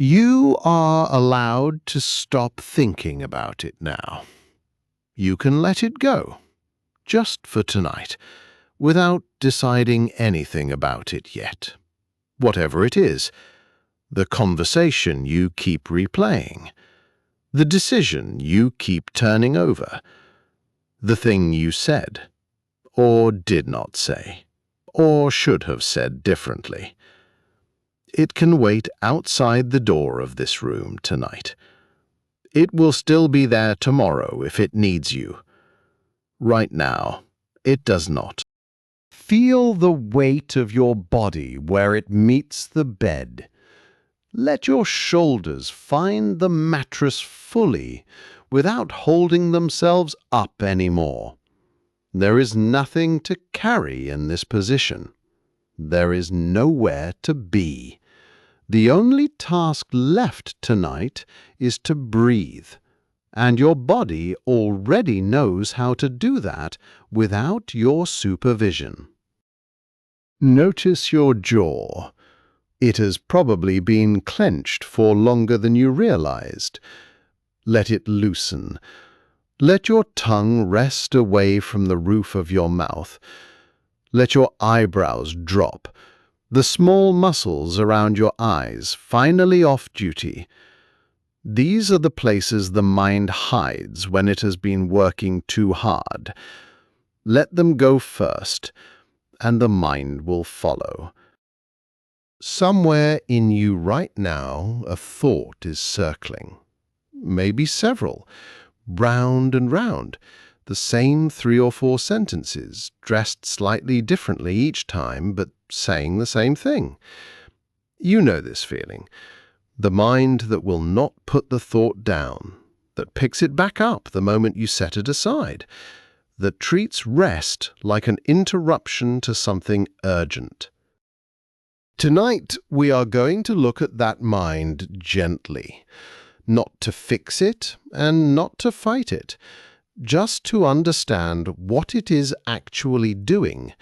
You are allowed to stop thinking about it now. You can let it go, just for tonight, without deciding anything about it yet. Whatever it is, the conversation you keep replaying, the decision you keep turning over, the thing you said, or did not say, or should have said differently. It can wait outside the door of this room tonight. It will still be there tomorrow if it needs you. Right now, it does not. Feel the weight of your body where it meets the bed. Let your shoulders find the mattress fully without holding themselves up anymore. There is nothing to carry in this position. There is nowhere to be. The only task left tonight is to breathe, and your body already knows how to do that without your supervision. Notice your jaw. It has probably been clenched for longer than you realized. Let it loosen. Let your tongue rest away from the roof of your mouth. Let your eyebrows drop. The small muscles around your eyes finally off duty. These are the places the mind hides when it has been working too hard. Let them go first, and the mind will follow. Somewhere in you right now, a thought is circling. Maybe several, round and round, the same 3 or 4 sentences, dressed slightly differently each time, but saying the same thing. You know this feeling. The mind that will not put the thought down, that picks it back up the moment you set it aside, that treats rest like an interruption to something urgent. Tonight, we are going to look at that mind gently, not to fix it and not to fight it, just to understand what it is actually doing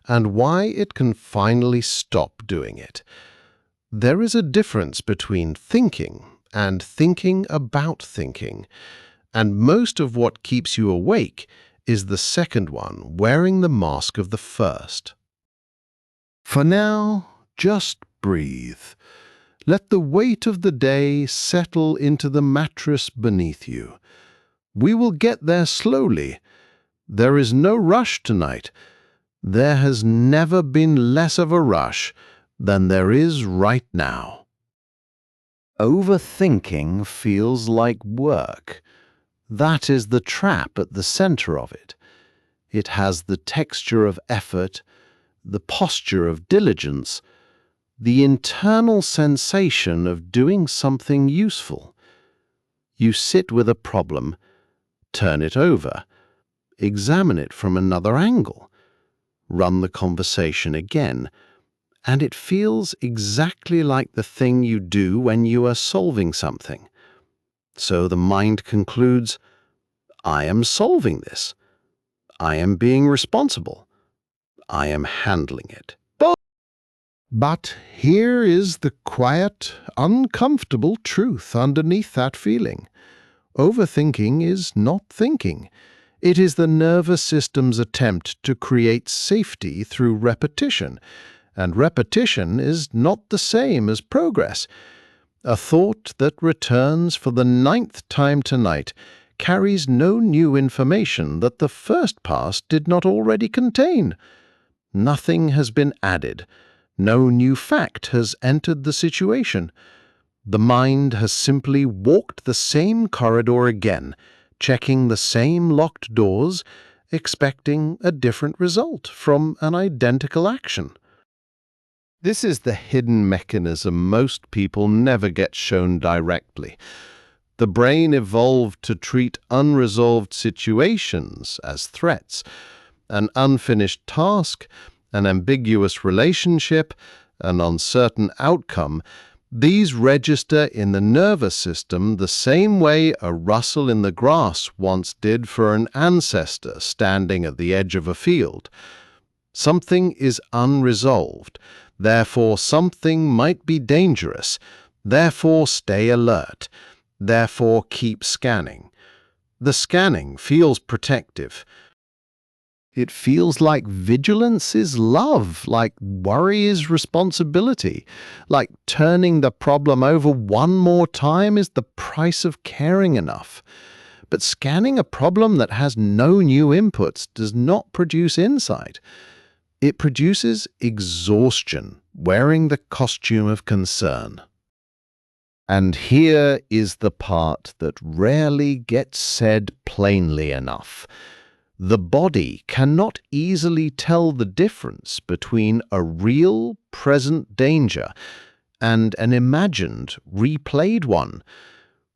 and why it can finally stop doing it. There is a difference between thinking and thinking about thinking, and most of what keeps you awake is the second one wearing the mask of the first. For now, just breathe. Let the weight of the day settle into the mattress beneath you. We will get there slowly. There is no rush tonight. There has never been less of a rush than there is right now. Overthinking feels like work. That is the trap at the center of it. It has the texture of effort, the posture of diligence, the internal sensation of doing something useful. You sit with a problem, turn it over, examine it from another angle, run the conversation again, and it feels exactly like the thing you do when you are solving something. So the mind concludes, I am solving this. I am being responsible. I am handling it. But here is the quiet, uncomfortable truth underneath that feeling. Overthinking is not thinking. It is the nervous system's attempt to create safety through repetition, and repetition is not the same as progress. A thought that returns for the 9th time tonight carries no new information that the first pass did not already contain. Nothing has been added. No new fact has entered the situation. The mind has simply walked the same corridor again, checking the same locked doors, expecting a different result from an identical action. This is the hidden mechanism most people never get shown directly. The brain evolved to treat unresolved situations as threats, an unfinished task, an ambiguous relationship, an uncertain outcome. These register in the nervous system the same way a rustle in the grass once did for an ancestor standing at the edge of a field. Something is unresolved, therefore something might be dangerous, Therefore, stay alert. Therefore, keep scanning. The scanning feels protective. It feels like vigilance is love, like worry is responsibility, like turning the problem over one more time is the price of caring enough. But scanning a problem that has no new inputs does not produce insight. It produces exhaustion, wearing the costume of concern. And here is the part that rarely gets said plainly enough. The body cannot easily tell the difference between a real, present danger and an imagined, replayed one.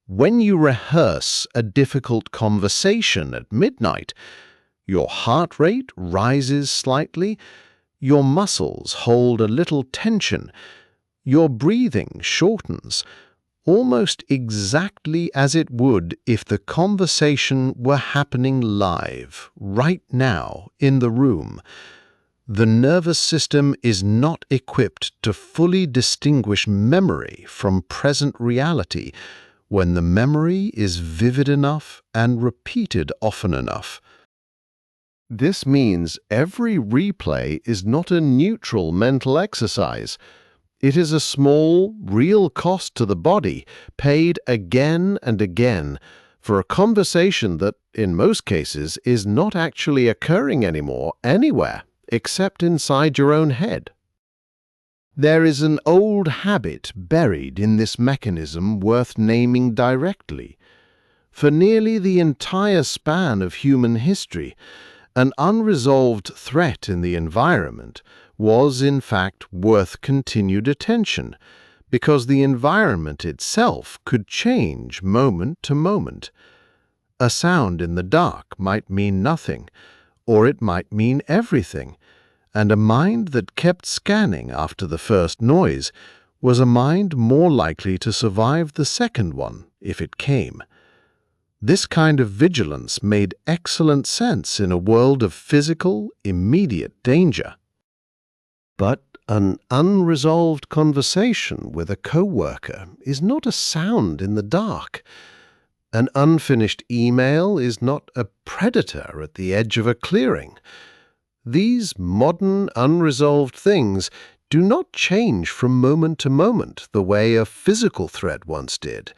When you rehearse a difficult conversation at midnight, your heart rate rises slightly, your muscles hold a little tension, your breathing shortens, almost exactly as it would if the conversation were happening live, right now, in the room. The nervous system is not equipped to fully distinguish memory from present reality when the memory is vivid enough and repeated often enough. This means every replay is not a neutral mental exercise. It is a small, real cost to the body, paid again and again, for a conversation that, in most cases, is not actually occurring anymore anywhere, except inside your own head. There is an old habit buried in this mechanism worth naming directly. For nearly the entire span of human history, an unresolved threat in the environment was in fact worth continued attention, because the environment itself could change moment to moment. A sound in the dark might mean nothing, or it might mean everything, and a mind that kept scanning after the first noise was a mind more likely to survive the second one if it came. This kind of vigilance made excellent sense in a world of physical, immediate danger. But an unresolved conversation with a coworker is not a sound in the dark. An unfinished email is not a predator at the edge of a clearing. These modern, unresolved things do not change from moment to moment the way a physical threat once did.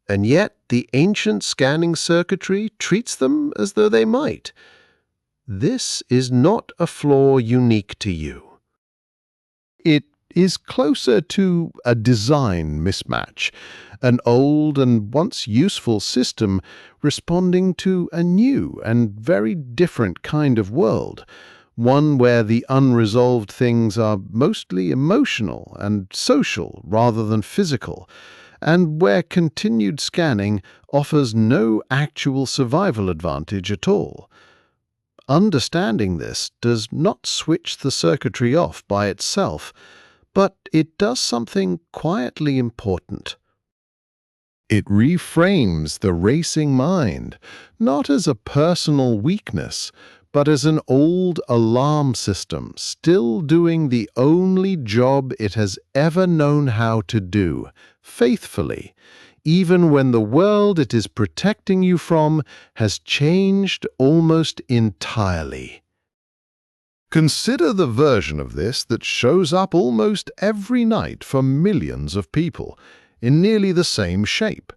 And yet the ancient scanning circuitry treats them as though they might. This is not a flaw unique to you. It is closer to a design mismatch, an old and once useful system responding to a new and very different kind of world, one where the unresolved things are mostly emotional and social rather than physical, and where continued scanning offers no actual survival advantage at all. Understanding this does not switch the circuitry off by itself, but it does something quietly important. It reframes the racing mind, not as a personal weakness, but as an old alarm system still doing the only job it has ever known how to do, faithfully, even when the world it is protecting you from has changed almost entirely. Consider the version of this that shows up almost every night for millions of people, in nearly the same shape.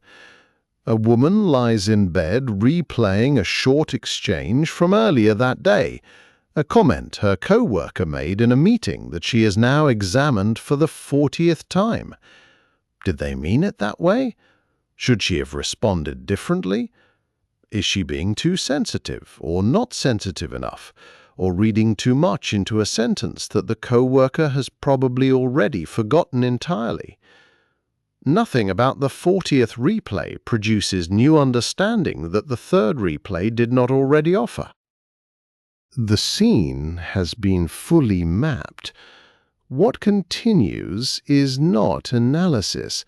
A woman lies in bed replaying a short exchange from earlier that day, a comment her co-worker made in a meeting that she has now examined for the 40th time. Did they mean it that way? Should she have responded differently? Is she being too sensitive or not sensitive enough, or reading too much into a sentence that the co-worker has probably already forgotten entirely? Nothing about the 40th replay produces new understanding that the third replay did not already offer. The scene has been fully mapped. What continues is not analysis.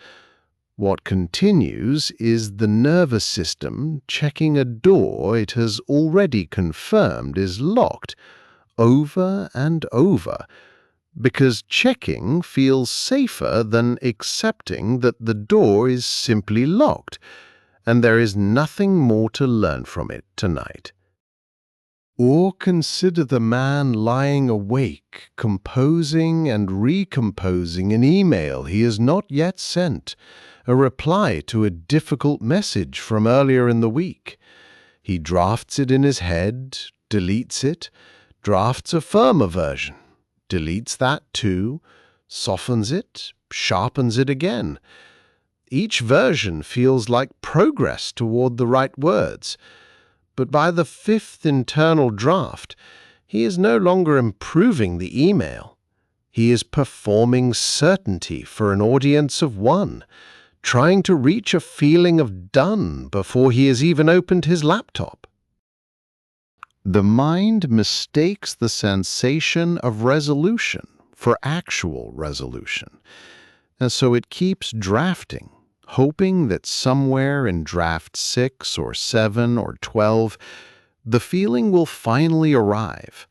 What continues is the nervous system checking a door it has already confirmed is locked over and over. because checking feels safer than accepting that the door is simply locked and there is nothing more to learn from it tonight. Or consider the man lying awake, composing and recomposing an email he has not yet sent, a reply to a difficult message from earlier in the week. He drafts it in his head, deletes it, drafts a firmer version, deletes that too, softens it, sharpens it again. Each version feels like progress toward the right words, but by the fifth internal draft, he is no longer improving the email. He is performing certainty for an audience of one, trying to reach a feeling of done before he has even opened his laptop. The mind mistakes the sensation of resolution for actual resolution, and so it keeps drafting, hoping that somewhere in draft 6 or 7 or 12, the feeling will finally arrive.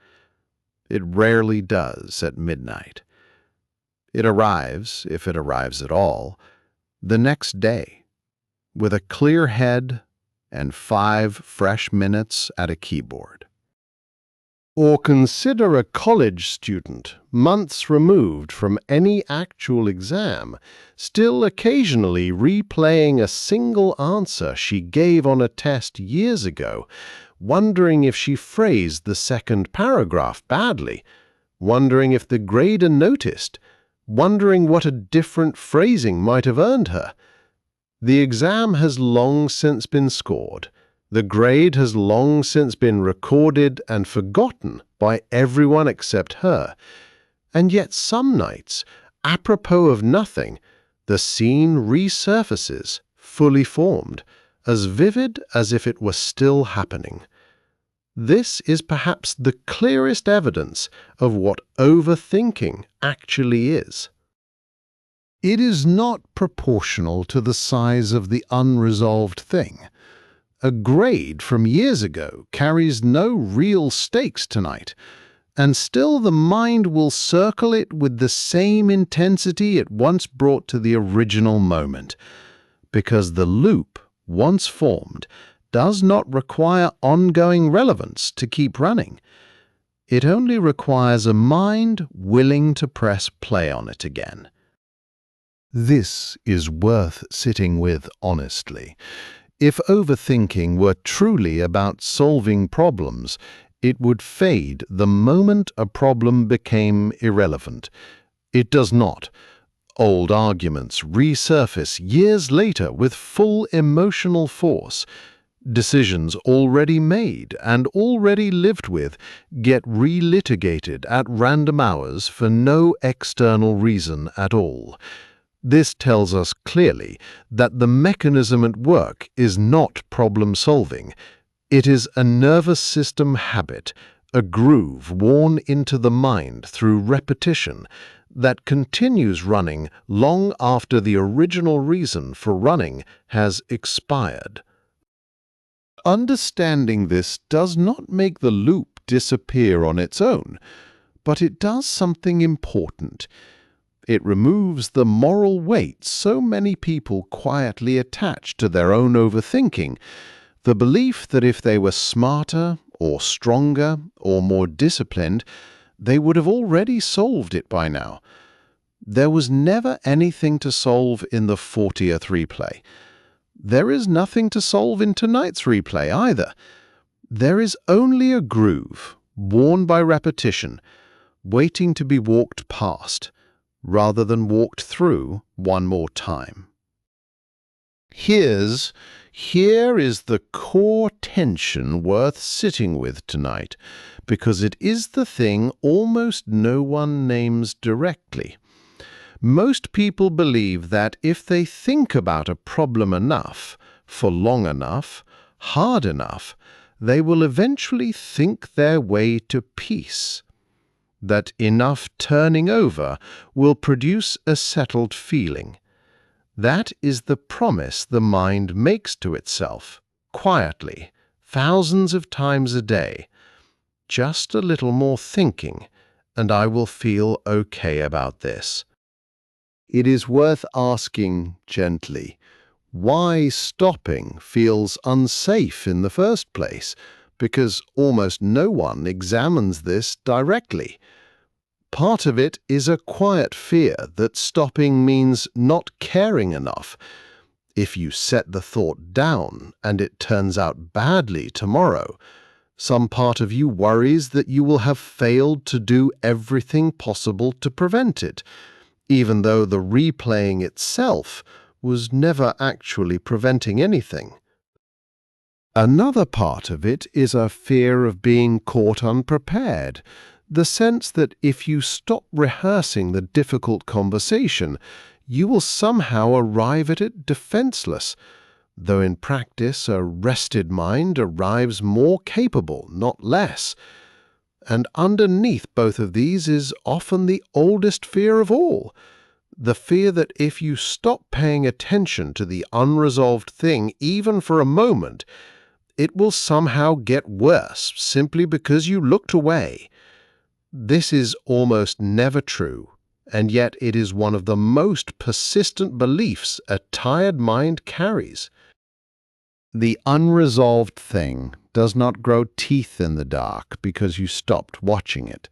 It rarely does at midnight. It arrives, if it arrives at all, the next day, with a clear head and 5 fresh minutes at a keyboard. Or consider a college student, months removed from any actual exam, still occasionally replaying a single answer she gave on a test years ago, wondering if she phrased the second paragraph badly, wondering if the grader noticed, wondering what a different phrasing might have earned her. The exam has long since been scored. The grade has long since been recorded and forgotten by everyone except her. And yet some nights, apropos of nothing, the scene resurfaces, fully formed, as vivid as if it were still happening. This is perhaps the clearest evidence of what overthinking actually is. It is not proportional to the size of the unresolved thing. A grade from years ago carries no real stakes tonight, and still the mind will circle it with the same intensity it once brought to the original moment, because the loop, once formed, does not require ongoing relevance to keep running. It only requires a mind willing to press play on it again. This is worth sitting with honestly. If overthinking were truly about solving problems, it would fade the moment a problem became irrelevant. It does not. Old arguments resurface years later with full emotional force. Decisions already made and already lived with get relitigated at random hours for no external reason at all. This tells us clearly that the mechanism at work is not problem-solving. It is a nervous system habit, a groove worn into the mind through repetition that continues running long after the original reason for running has expired. Understanding this does not make the loop disappear on its own, but it does something important. It removes the moral weight so many people quietly attach to their own overthinking, the belief that if they were smarter or stronger or more disciplined, they would have already solved it by now. There was never anything to solve in the 40th replay. There is nothing to solve in tonight's replay either. There is only a groove, worn by repetition, waiting to be walked past, rather than walked through one more time. Here is the core tension worth sitting with tonight, because it is the thing almost no one names directly. Most people believe that if they think about a problem enough, for long enough, hard enough, they will eventually think their way to peace. That enough turning over will produce a settled feeling. That is the promise the mind makes to itself, quietly, thousands of times a day. Just a little more thinking, and I will feel okay about this. It is worth asking gently why stopping feels unsafe in the first place, because almost no one examines this directly. Part of it is a quiet fear that stopping means not caring enough. If you set the thought down and it turns out badly tomorrow, some part of you worries that you will have failed to do everything possible to prevent it, even though the replaying itself was never actually preventing anything. Another part of it is a fear of being caught unprepared, the sense that if you stop rehearsing the difficult conversation, you will somehow arrive at it defenseless, though in practice a rested mind arrives more capable, not less. And underneath both of these is often the oldest fear of all, the fear that if you stop paying attention to the unresolved thing even for a moment, it will somehow get worse simply because you looked away. This is almost never true, and yet it is one of the most persistent beliefs a tired mind carries. The unresolved thing does not grow teeth in the dark because you stopped watching it.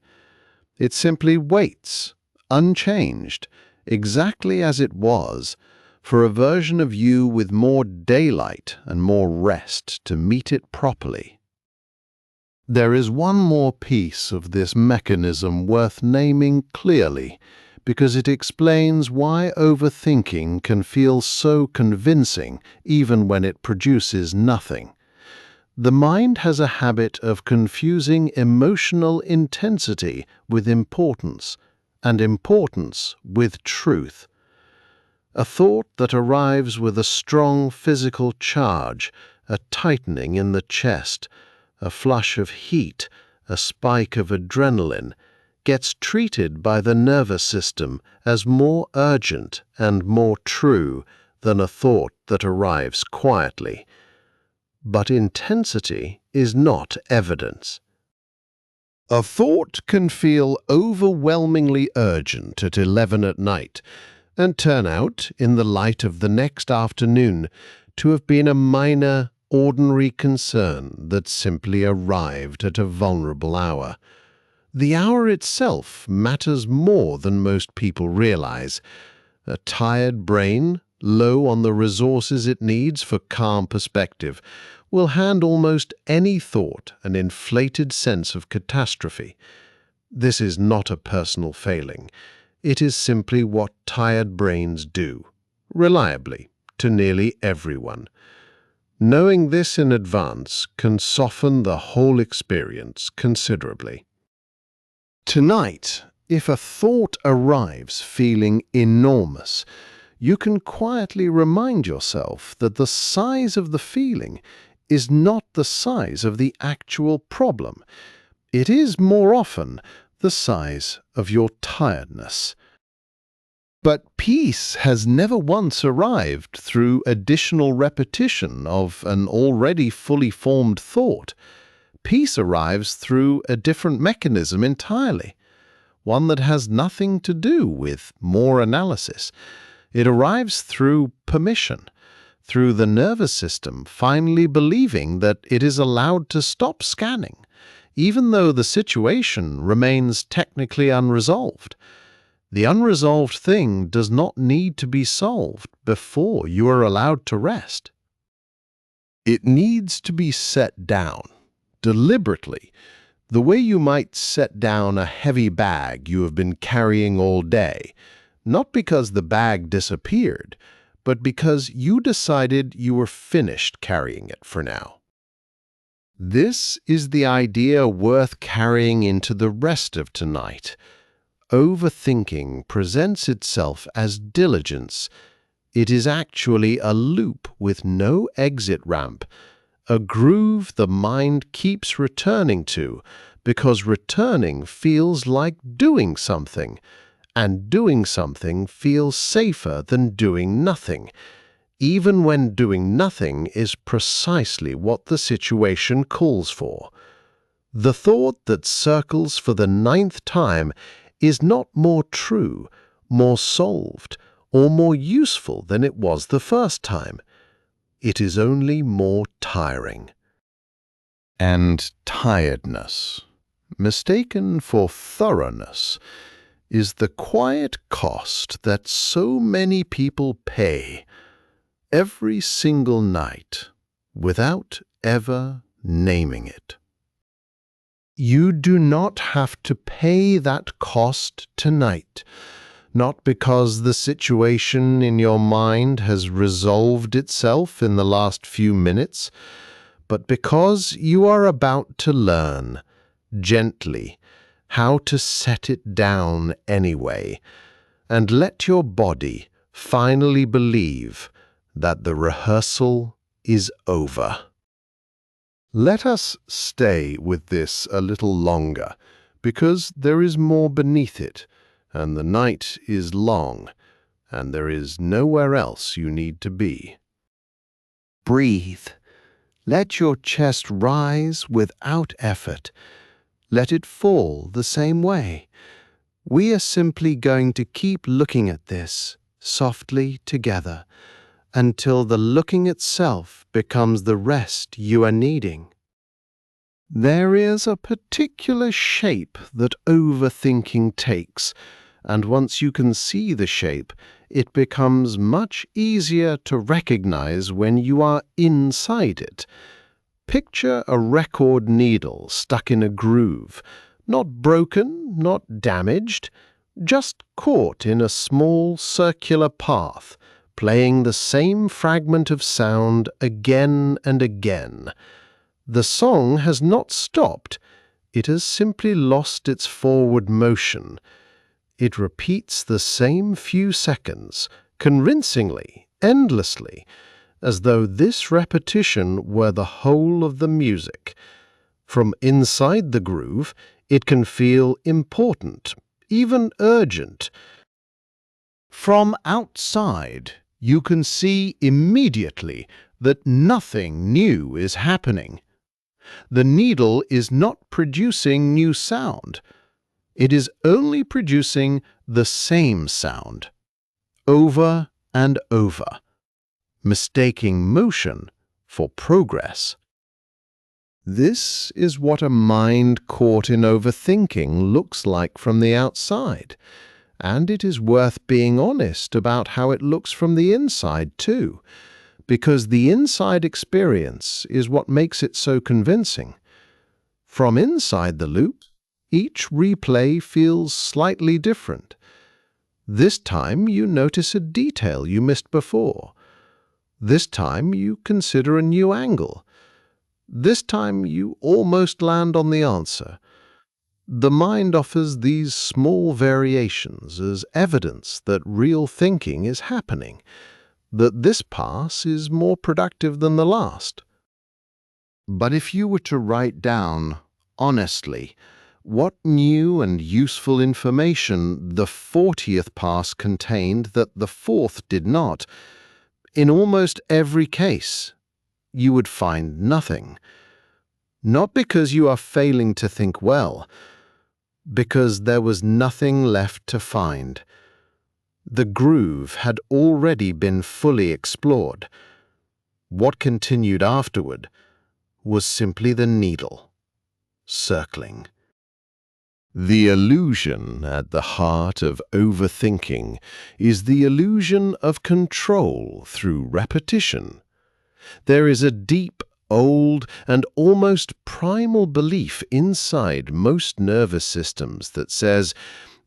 It simply waits, unchanged, exactly as it was, for a version of you with more daylight and more rest to meet it properly. There is one more piece of this mechanism worth naming clearly, because it explains why overthinking can feel so convincing even when it produces nothing. The mind has a habit of confusing emotional intensity with importance, and importance with truth. A thought that arrives with a strong physical charge, a tightening in the chest, a flush of heat, a spike of adrenaline, gets treated by the nervous system as more urgent and more true than a thought that arrives quietly. But intensity is not evidence. A thought can feel overwhelmingly urgent at 11 at night and turn out, in the light of the next afternoon, to have been a minor, ordinary concern that simply arrived at a vulnerable hour. The hour itself matters more than most people realize. A tired brain, low on the resources it needs for calm perspective, will hand almost any thought an inflated sense of catastrophe. This is not a personal failing. It is simply what tired brains do, reliably, to nearly everyone. Knowing this in advance can soften the whole experience considerably. Tonight, if a thought arrives feeling enormous, you can quietly remind yourself that the size of the feeling is not the size of the actual problem. It is more often the size of your tiredness. But peace has never once arrived through additional repetition of an already fully formed thought. Peace arrives through a different mechanism entirely, one that has nothing to do with more analysis. It arrives through permission, through the nervous system finally believing that it is allowed to stop scanning, even though the situation remains technically unresolved. The unresolved thing does not need to be solved before you are allowed to rest. It needs to be set down, deliberately, the way you might set down a heavy bag you have been carrying all day, not because the bag disappeared, but because you decided you were finished carrying it for now. This is the idea worth carrying into the rest of tonight. Overthinking presents itself as diligence. It is actually a loop with no exit ramp, a groove the mind keeps returning to because returning feels like doing something, and doing something feels safer than doing nothing, even when doing nothing is precisely what the situation calls for. The thought that circles for the 9th time is not more true, more solved, or more useful than it was the first time. It is only more tiring. And tiredness, mistaken for thoroughness, is the quiet cost that so many people pay every single night without ever naming it. You do not have to pay that cost tonight, not because the situation in your mind has resolved itself in the last few minutes, but because you are about to learn, gently, how to set it down anyway, and let your body finally believe that the rehearsal is over. Let us stay with this a little longer, because there is more beneath it, and the night is long, and there is nowhere else you need to be. Breathe. Let your chest rise without effort. Let it fall the same way. We are simply going to keep looking at this softly together until the looking itself becomes the rest you are needing. There is a particular shape that overthinking takes, and once you can see the shape, it becomes much easier to recognize when you are inside it. Picture a record needle stuck in a groove, not broken, not damaged, just caught in a small circular path, playing the same fragment of sound again and again. The song has not stopped, it has simply lost its forward motion. It repeats the same few seconds, convincingly, endlessly, as though this repetition were the whole of the music. From inside the groove, it can feel important, even urgent. From outside, you can see immediately that nothing new is happening. The needle is not producing new sound. It is only producing the same sound, over and over, mistaking motion for progress. This is what a mind caught in overthinking looks like from the outside, and it is worth being honest about how it looks from the inside too, because the inside experience is what makes it so convincing. From inside the loop, each replay feels slightly different. This time you notice a detail you missed before. This time you consider a new angle. This time you almost land on the answer. The mind offers these small variations as evidence that real thinking is happening, that this pass is more productive than the last. But if you were to write down, honestly, what new and useful information the 40th pass contained that the 4th did not, in almost every case, you would find nothing. Not because you are failing to think well, because there was nothing left to find. The groove had already been fully explored. What continued afterward was simply the needle, circling. The illusion at the heart of overthinking is the illusion of control through repetition. There is a deep, old, and almost primal belief inside most nervous systems that says,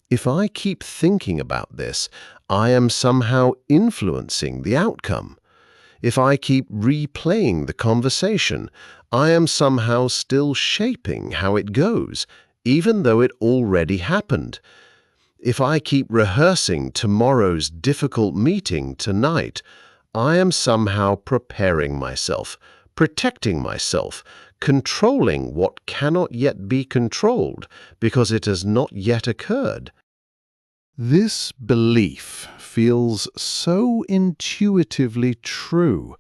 if I keep thinking about this, I am somehow influencing the outcome. If I keep replaying the conversation, I am somehow still shaping how it goes, even though it already happened. If I keep rehearsing tomorrow's difficult meeting tonight, I am somehow preparing myself, protecting myself, controlling what cannot yet be controlled because it has not yet occurred. This belief feels so intuitively true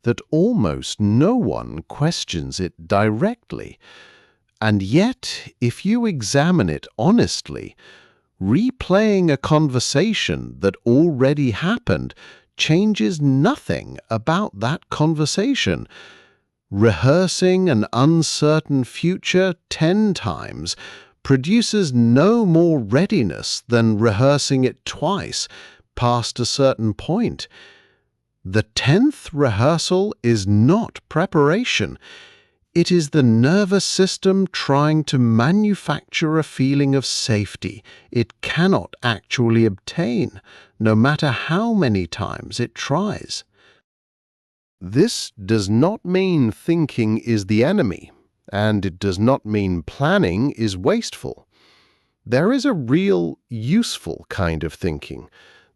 that almost no one questions it directly, And yet, if you examine it honestly, replaying a conversation that already happened changes nothing about that conversation. Rehearsing an uncertain future 10 times produces no more readiness than rehearsing it twice past a certain point. The 10th rehearsal is not preparation. It is the nervous system trying to manufacture a feeling of safety it cannot actually obtain, no matter how many times it tries. This does not mean thinking is the enemy, and it does not mean planning is wasteful. There is a real, useful kind of thinking,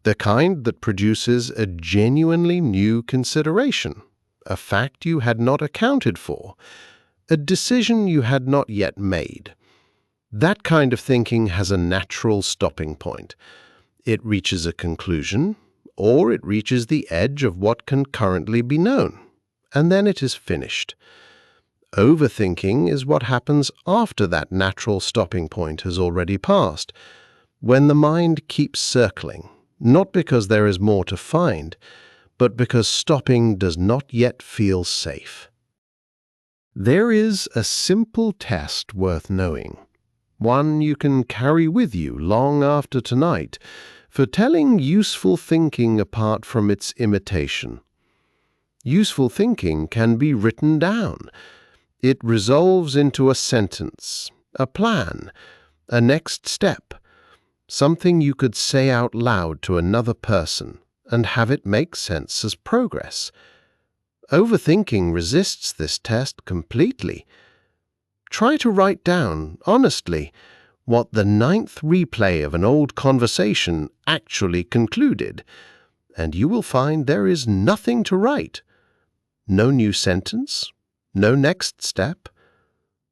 the kind that produces a genuinely new consideration, a fact you had not accounted for, a decision you had not yet made. That kind of thinking has a natural stopping point. It reaches a conclusion, or it reaches the edge of what can currently be known, and then it is finished. Overthinking is what happens after that natural stopping point has already passed, when the mind keeps circling, not because there is more to find, but because stopping does not yet feel safe. There is a simple test worth knowing, one you can carry with you long after tonight, for telling useful thinking apart from its imitation. Useful thinking can be written down. It resolves into a sentence, a plan, a next step, something you could say out loud to another person and have it make sense as progress. Overthinking resists this test completely. Try to write down, honestly, what the 9th replay of an old conversation actually concluded, and you will find there is nothing to write. No new sentence, no next step,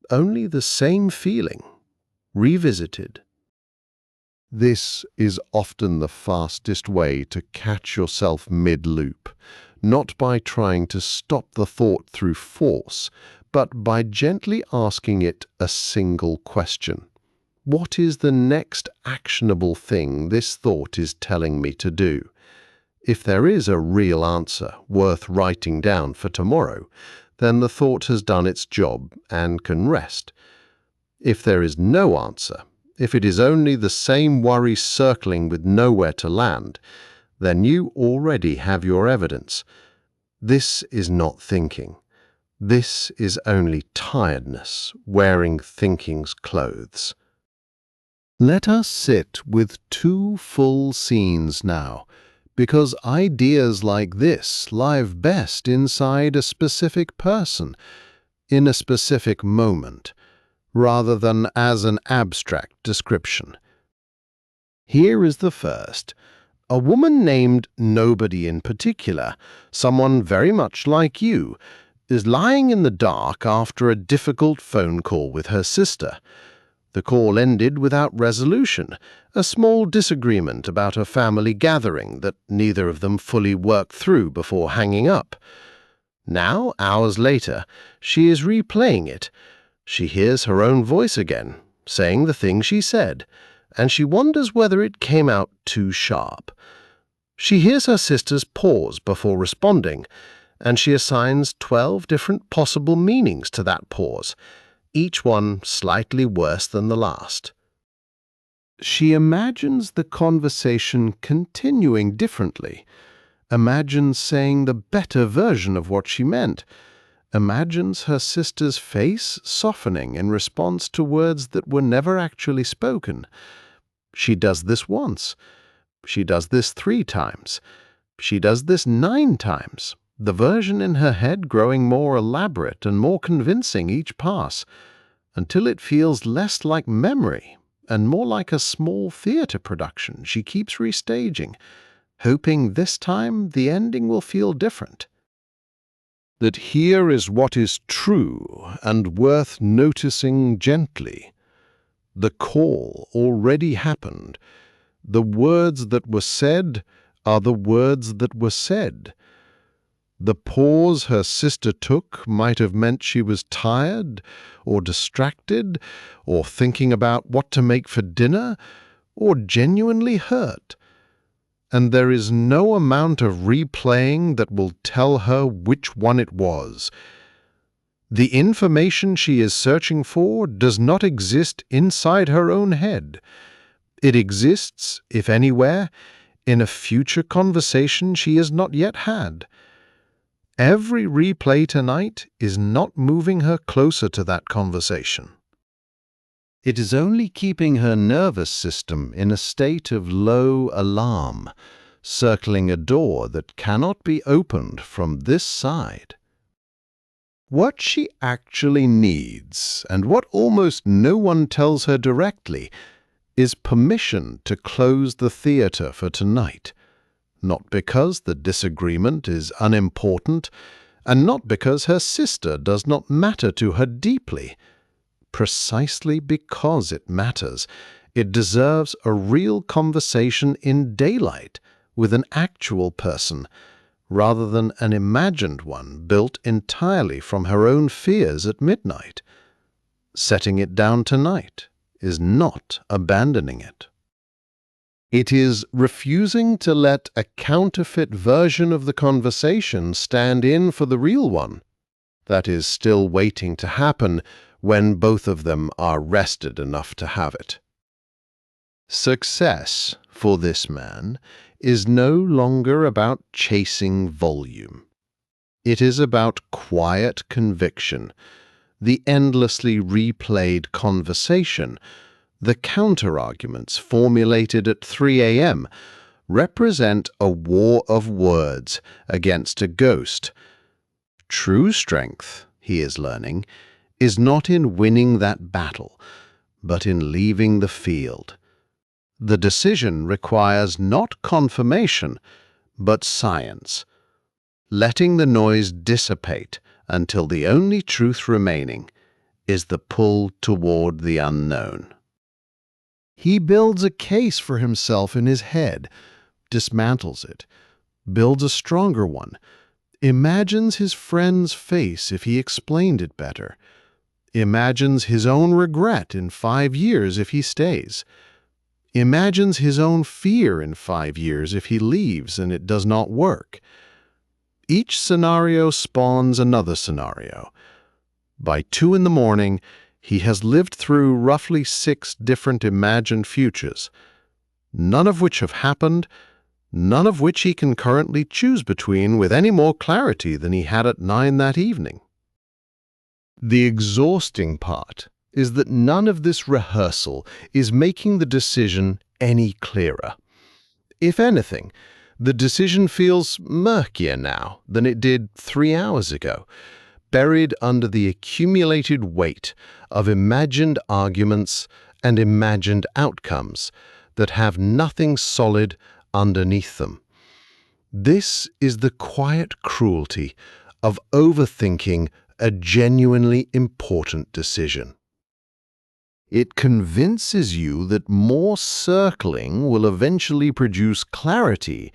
only the same feeling, revisited. This is often the fastest way to catch yourself mid-loop, not by trying to stop the thought through force, but by gently asking it a single question. What is the next actionable thing this thought is telling me to do? If there is a real answer worth writing down for tomorrow, then the thought has done its job and can rest. If there is no answer, if it is only the same worry circling with nowhere to land, then you already have your evidence. This is not thinking. This is only tiredness wearing thinking's clothes. Let us sit with 2 full scenes now, because ideas like this live best inside a specific person, in a specific moment, rather than as an abstract description. Here is the first. A woman named nobody in particular, someone very much like you, is lying in the dark after a difficult phone call with her sister. The call ended without resolution, a small disagreement about a family gathering that neither of them fully worked through before hanging up. Now, hours later, she is replaying it. She hears her own voice again, saying the thing she said, and she wonders whether it came out too sharp. She hears her sister's pause before responding, and she assigns 12 different possible meanings to that pause, each one slightly worse than the last. She imagines the conversation continuing differently, imagines saying the better version of what she meant, imagines her sister's face softening in response to words that were never actually spoken. She does this once. She does this 3 times. She does this 9 times, the version in her head growing more elaborate and more convincing each pass, until it feels less like memory and more like a small theater production she keeps restaging, hoping this time the ending will feel different. That here is what is true and worth noticing gently. The call already happened. The words that were said are the words that were said. The pause her sister took might have meant she was tired, or distracted, or thinking about what to make for dinner, or genuinely hurt. And there is no amount of replaying that will tell her which one it was. The information she is searching for does not exist inside her own head. It exists, if anywhere, in a future conversation she has not yet had. Every replay tonight is not moving her closer to that conversation. It is only keeping her nervous system in a state of low alarm, circling a door that cannot be opened from this side. What she actually needs, and what almost no one tells her directly, is permission to close the theater for tonight. Not because the disagreement is unimportant, and not because her sister does not matter to her deeply. Precisely because it matters, it deserves a real conversation in daylight with an actual person, rather than an imagined one built entirely from her own fears at midnight. Setting it down tonight is not abandoning it. It is refusing to let a counterfeit version of the conversation stand in for the real one that is still waiting to happen when both of them are rested enough to have it. Success, for this man, is no longer about chasing volume. It is about quiet conviction, the endlessly replayed conversation. The counter-arguments formulated at 3 a.m. represent a war of words against a ghost. True strength, he is learning, is not in winning that battle, but in leaving the field. The decision requires not confirmation, but science, letting the noise dissipate until the only truth remaining is the pull toward the unknown. He builds a case for himself in his head, dismantles it, builds a stronger one, imagines his friend's face if he explained it better, imagines his own regret in 5 years if he stays, imagines his own fear in 5 years if he leaves and it does not work. Each scenario spawns another scenario. By 2 in the morning, he has lived through roughly 6 different imagined futures, none of which have happened, none of which he can currently choose between with any more clarity than he had at 9 that evening. The exhausting part is that none of this rehearsal is making the decision any clearer. If anything, the decision feels murkier now than it did 3 hours ago, buried under the accumulated weight of imagined arguments and imagined outcomes that have nothing solid underneath them. This is the quiet cruelty of overthinking a genuinely important decision. It convinces you that more circling will eventually produce clarity,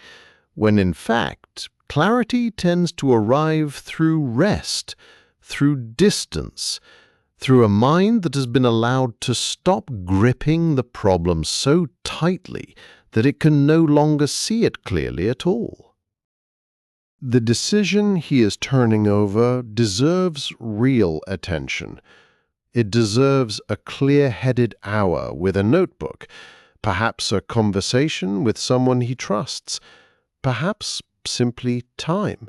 when in fact, clarity tends to arrive through rest, through distance, through a mind that has been allowed to stop gripping the problem so tightly that it can no longer see it clearly at all. The decision he is turning over deserves real attention. It deserves a clear-headed hour with a notebook, perhaps a conversation with someone he trusts, perhaps simply time.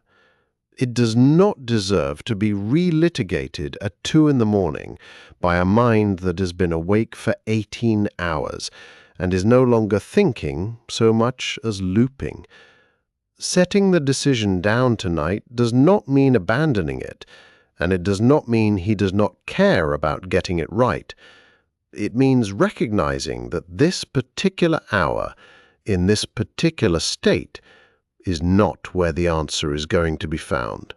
It does not deserve to be relitigated at 2 in the morning by a mind that has been awake for 18 hours and is no longer thinking so much as looping. Setting the decision down tonight does not mean abandoning it, and it does not mean he does not care about getting it right. It means recognizing that this particular hour, in this particular state, is not where the answer is going to be found.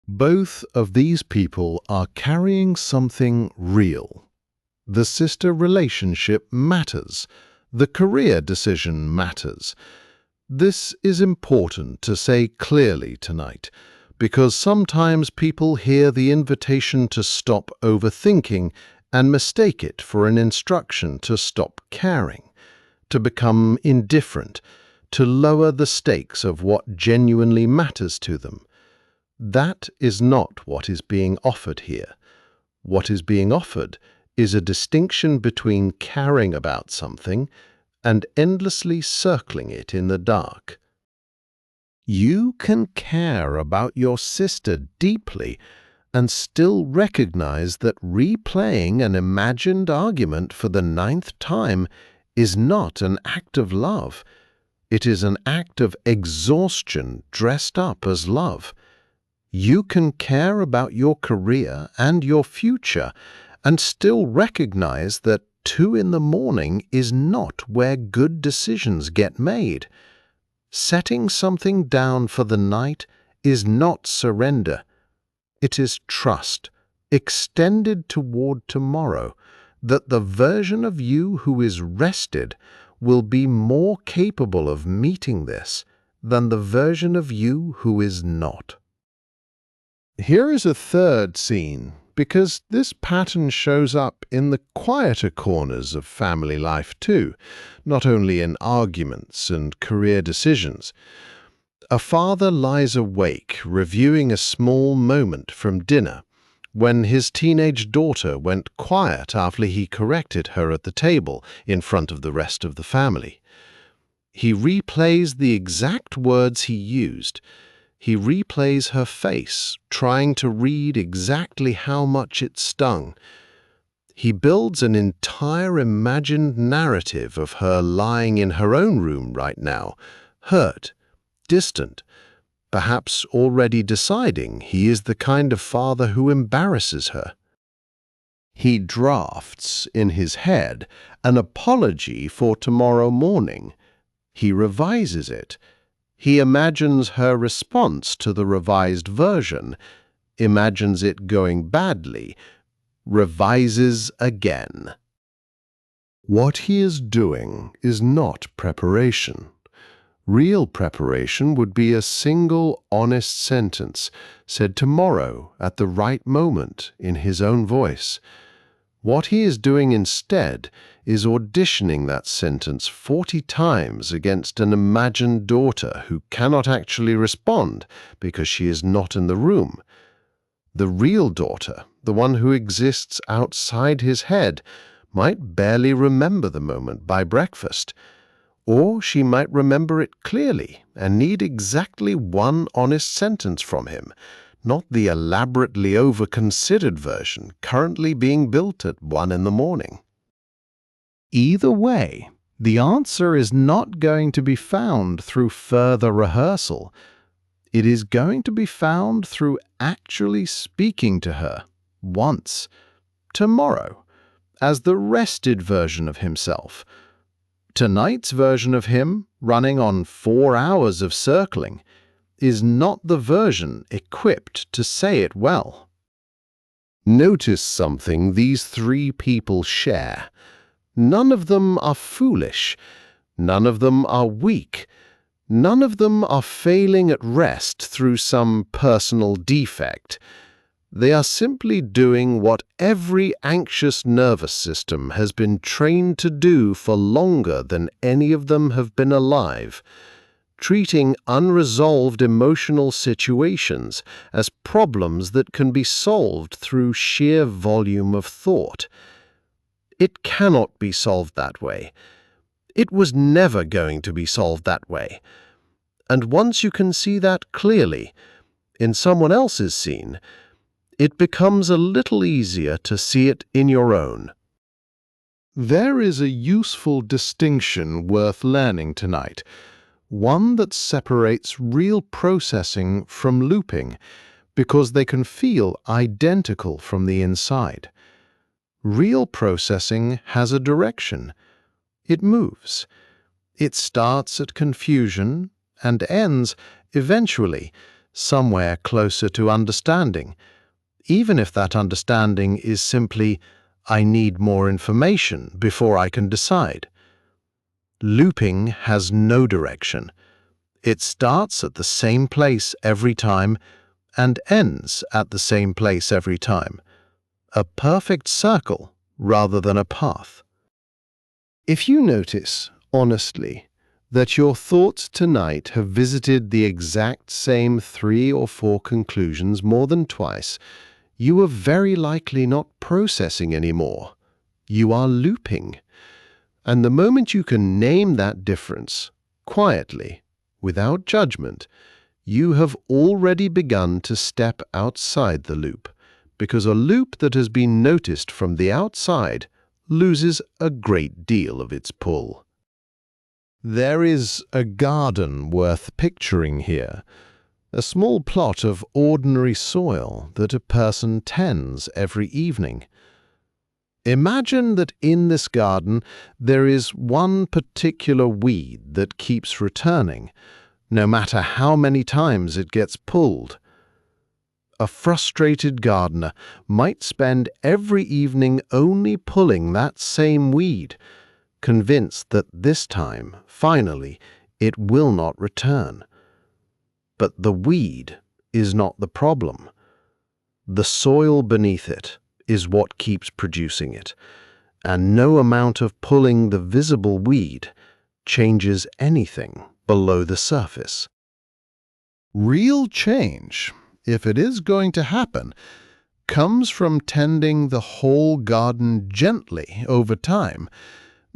Both of these people are carrying something real. The sister relationship matters. The career decision matters. This is important to say clearly tonight, because sometimes people hear the invitation to stop overthinking and mistake it for an instruction to stop caring, to become indifferent, to lower the stakes of what genuinely matters to them. That is not what is being offered here. What is being offered is a distinction between caring about something and endlessly circling it in the dark. You can care about your sister deeply and still recognize that replaying an imagined argument for the 9th time is not an act of love. It is an act of exhaustion dressed up as love. You can care about your career and your future and still recognize that 2 in the morning is not where good decisions get made. Setting something down for the night is not surrender. It is trust, extended toward tomorrow, that the version of you who is rested will be more capable of meeting this than the version of you who is not. Here is a third scene, because this pattern shows up in the quieter corners of family life too, not only in arguments and career decisions. A father lies awake reviewing a small moment from dinner when his teenage daughter went quiet after he corrected her at the table in front of the rest of the family. He replays the exact words he used. He replays her face, trying to read exactly how much it stung. He builds an entire imagined narrative of her lying in her own room right now, hurt, distant, perhaps already deciding he is the kind of father who embarrasses her. He drafts in his head an apology for tomorrow morning. He revises it. He imagines her response to the revised version, imagines it going badly, revises again. What he is doing is not preparation. Real preparation would be a single honest sentence said tomorrow at the right moment in his own voice. What he is doing instead is auditioning that sentence 40 times against an imagined daughter who cannot actually respond because she is not in the room. The real daughter, the one who exists outside his head, might barely remember the moment by breakfast, or she might remember it clearly and need exactly one honest sentence from him, not the elaborately over-considered version currently being built at 1 in the morning. Either way, the answer is not going to be found through further rehearsal. It is going to be found through actually speaking to her once, tomorrow, as the rested version of himself. Tonight's version of him, running on 4 hours of circling, is not the version equipped to say it well. Notice something these 3 people share. None of them are foolish. None of them are weak. None of them are failing at rest through some personal defect. They are simply doing what every anxious nervous system has been trained to do for longer than any of them have been alive, treating unresolved emotional situations as problems that can be solved through sheer volume of thought. It cannot be solved that way. It was never going to be solved that way. And once you can see that clearly, in someone else's scene, it becomes a little easier to see it in your own. There is a useful distinction worth learning tonight, one that separates real processing from looping, because they can feel identical from the inside. Real processing has a direction. It moves. It starts at confusion and ends, eventually, somewhere closer to understanding, even if that understanding is simply, I need more information before I can decide. Looping has no direction. It starts at the same place every time and ends at the same place every time. A perfect circle rather than a path. If you notice, honestly, that your thoughts tonight have visited the exact same 3 or 4 conclusions more than twice, you are very likely not processing anymore. You are looping. And the moment you can name that difference, quietly, without judgment, you have already begun to step outside the loop, because a loop that has been noticed from the outside loses a great deal of its pull. There is a garden worth picturing here, a small plot of ordinary soil that a person tends every evening. Imagine that in this garden there is one particular weed that keeps returning, no matter how many times it gets pulled. A frustrated gardener might spend every evening only pulling that same weed, convinced that this time, finally, it will not return. But the weed is not the problem. The soil beneath it is what keeps producing it, and no amount of pulling the visible weed changes anything below the surface. Real change, if it is going to happen, comes from tending the whole garden gently over time,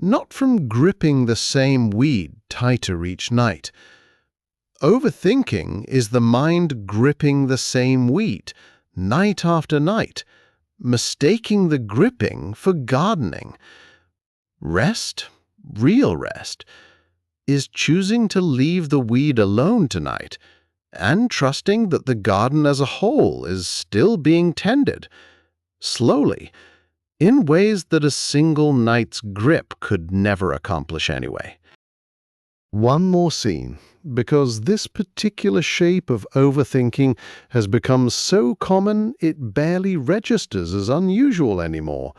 not from gripping the same weed tighter each night. Overthinking is the mind gripping the same weed night after night, mistaking the gripping for gardening. Rest, real rest, is choosing to leave the weed alone tonight and trusting that the garden as a whole is still being tended, slowly, in ways that a single night's grip could never accomplish anyway. One more scene, because this particular shape of overthinking has become so common it barely registers as unusual anymore.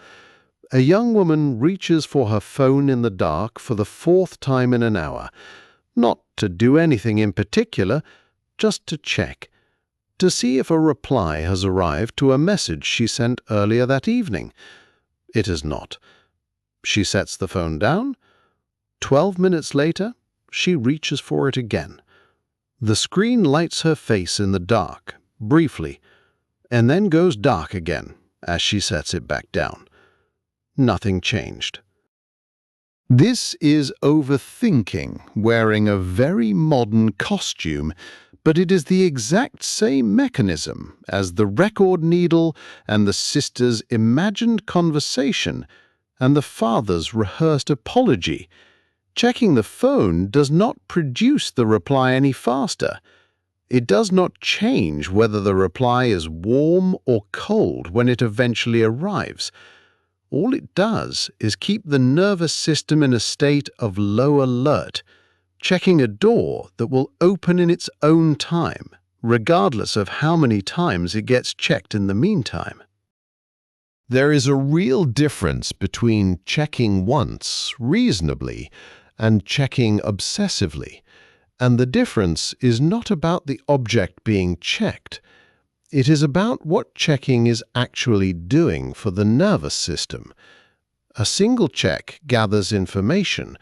A young woman reaches for her phone in the dark for the 4th time in an hour, not to do anything in particular, just to check, to see if a reply has arrived to a message she sent earlier that evening. It has not. She sets the phone down. 12 minutes later, she reaches for it again. The screen lights her face in the dark, briefly, and then goes dark again as she sets it back down. Nothing changed. This is overthinking, wearing a very modern costume, but it is the exact same mechanism as the record needle and the sister's imagined conversation and the father's rehearsed apology. Checking the phone does not produce the reply any faster. It does not change whether the reply is warm or cold when it eventually arrives. All it does is keep the nervous system in a state of low alert, checking a door that will open in its own time, regardless of how many times it gets checked in the meantime. There is a real difference between checking once, reasonably, and checking obsessively, and the difference is not about the object being checked. It is about what checking is actually doing for the nervous system. A single check gathers information.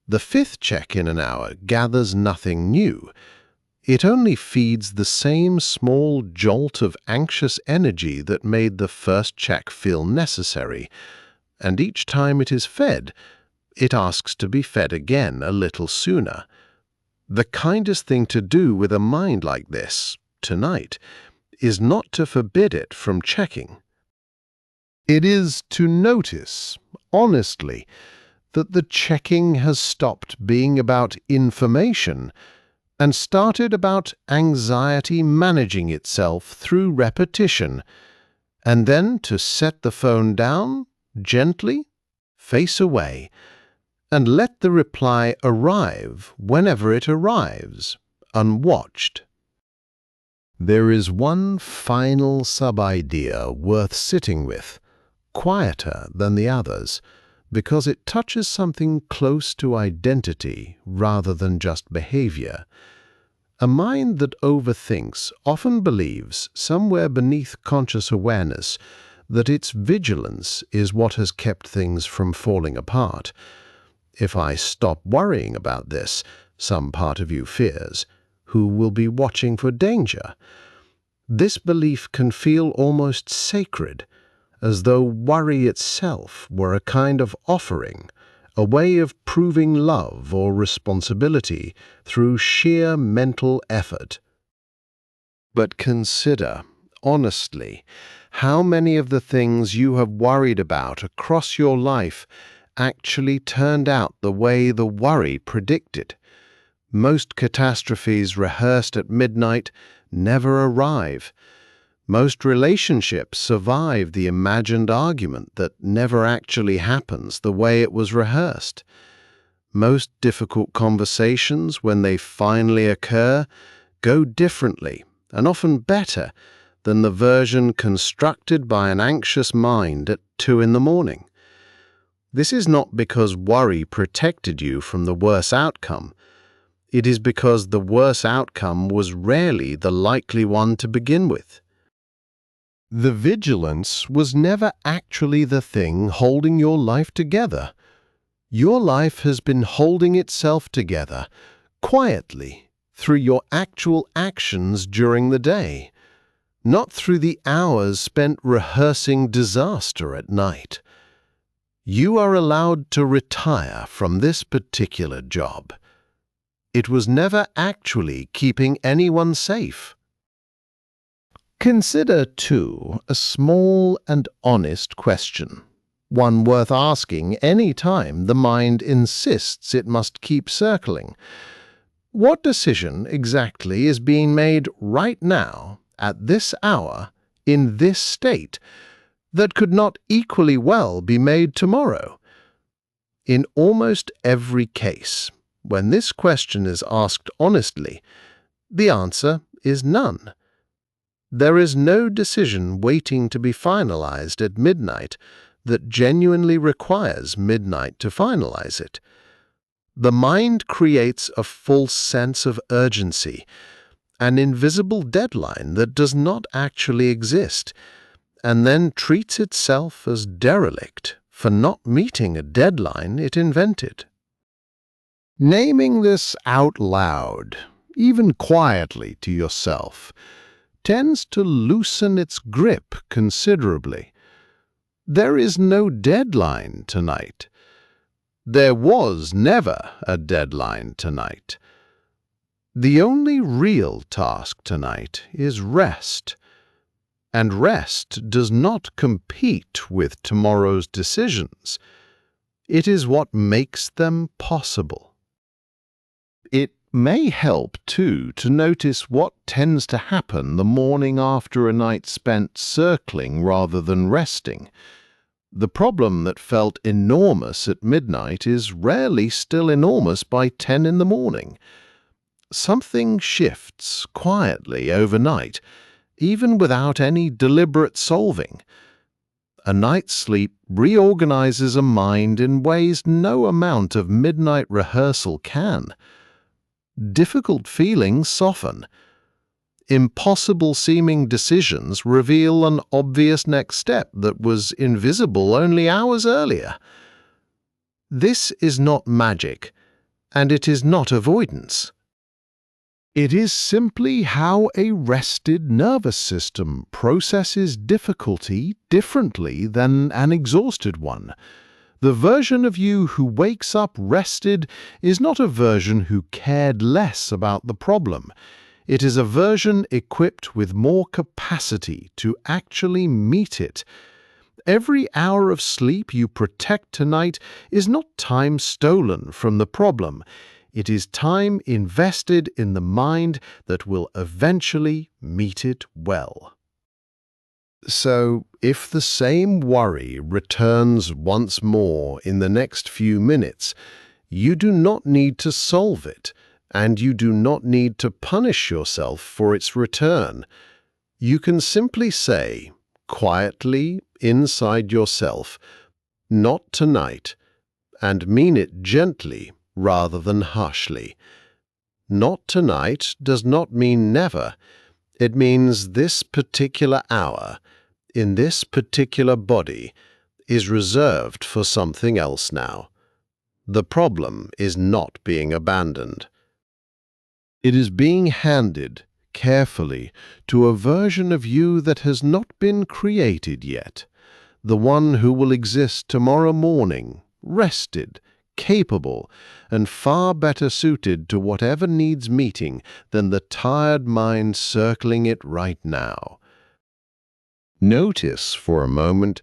The 5th check in an hour gathers nothing new. It only feeds the same small jolt of anxious energy that made the first check feel necessary, and each time it is fed, it asks to be fed again a little sooner. The kindest thing to do with a mind like this, tonight, is not to forbid it from checking. It is to notice, honestly, that the checking has stopped being about information and started about anxiety managing itself through repetition, and then to set the phone down, gently, face away, and let the reply arrive whenever it arrives, unwatched. There is one final sub-idea worth sitting with, quieter than the others, because it touches something close to identity rather than just behavior. A mind that overthinks often believes, somewhere beneath conscious awareness, that its vigilance is what has kept things from falling apart. If I stop worrying about this, some part of you fears, who will be watching for danger? This belief can feel almost sacred, as though worry itself were a kind of offering, a way of proving love or responsibility through sheer mental effort. But consider, honestly, how many of the things you have worried about across your life actually turned out the way the worry predicted. Most catastrophes rehearsed at midnight never arrive. Most relationships survive the imagined argument that never actually happens the way it was rehearsed. Most difficult conversations, when they finally occur, go differently and often better than the version constructed by an anxious mind at 2 in the morning. This is not because worry protected you from the worst outcome. It is because the worst outcome was rarely the likely one to begin with. The vigilance was never actually the thing holding your life together. Your life has been holding itself together, quietly, through your actual actions during the day, not through the hours spent rehearsing disaster at night. You are allowed to retire from this particular job. It was never actually keeping anyone safe. Consider, too, a small and honest question, one worth asking any time the mind insists it must keep circling. What decision exactly is being made right now, at this hour, in this state, that could not equally well be made tomorrow? In almost every case, when this question is asked honestly, the answer is none. There is no decision waiting to be finalized at midnight that genuinely requires midnight to finalize it. The mind creates a false sense of urgency, an invisible deadline that does not actually exist, and then treats itself as derelict for not meeting a deadline it invented. Naming this out loud, even quietly to yourself, tends to loosen its grip considerably. There is no deadline tonight. There was never a deadline tonight. The only real task tonight is rest. And rest does not compete with tomorrow's decisions. It is what makes them possible. It may help, too, to notice what tends to happen the morning after a night spent circling rather than resting. The problem that felt enormous at midnight is rarely still enormous by 10 in the morning. Something shifts quietly overnight, even without any deliberate solving. A night's sleep reorganizes a mind in ways no amount of midnight rehearsal can. Difficult feelings soften. Impossible-seeming decisions reveal an obvious next step that was invisible only hours earlier. This is not magic, and it is not avoidance. It is simply how a rested nervous system processes difficulty differently than an exhausted one. The version of you who wakes up rested is not a version who cared less about the problem. It is a version equipped with more capacity to actually meet it. Every hour of sleep you protect tonight is not time stolen from the problem. It is time invested in the mind that will eventually meet it well. So, if the same worry returns once more in the next few minutes, you do not need to solve it, and you do not need to punish yourself for its return. You can simply say, quietly inside yourself, "Not tonight," and mean it gently rather than harshly. Not tonight does not mean never. It means this particular hour, in this particular body, is reserved for something else now. The problem is not being abandoned. It is being handed, carefully, to a version of you that has not been created yet, the one who will exist tomorrow morning, rested, capable, and far better suited to whatever needs meeting than the tired mind circling it right now. Notice for a moment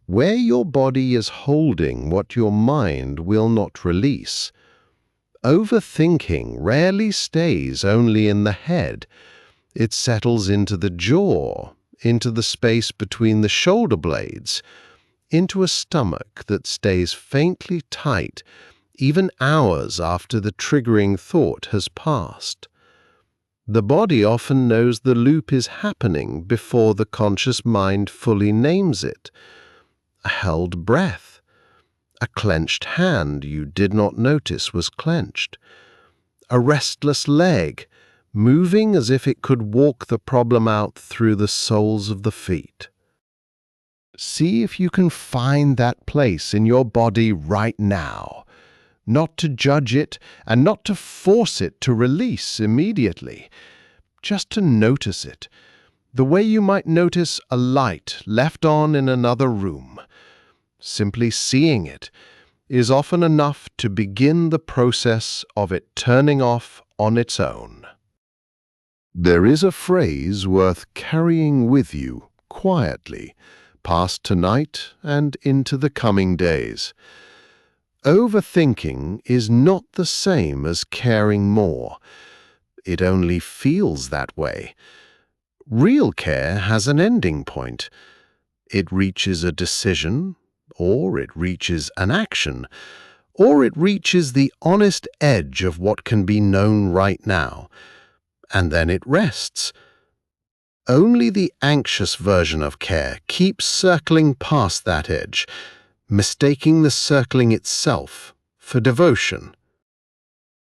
where your body is holding what your mind will not release. Overthinking rarely stays only in the head. It settles into the jaw, into the space between the shoulder blades, into a stomach that stays faintly tight even hours after the triggering thought has passed. The body often knows the loop is happening before the conscious mind fully names it. A held breath, a clenched hand you did not notice was clenched, a restless leg, moving as if it could walk the problem out through the soles of the feet. See if you can find that place in your body right now, not to judge it and not to force it to release immediately, just to notice it, the way you might notice a light left on in another room. Simply seeing it is often enough to begin the process of it turning off on its own. There is a phrase worth carrying with you quietly, past tonight and into the coming days. Overthinking is not the same as caring more. It only feels that way. Real care has an ending point. It reaches a decision, or it reaches an action, or it reaches the honest edge of what can be known right now, and then it rests. Only the anxious version of care keeps circling past that edge, mistaking the circling itself for devotion.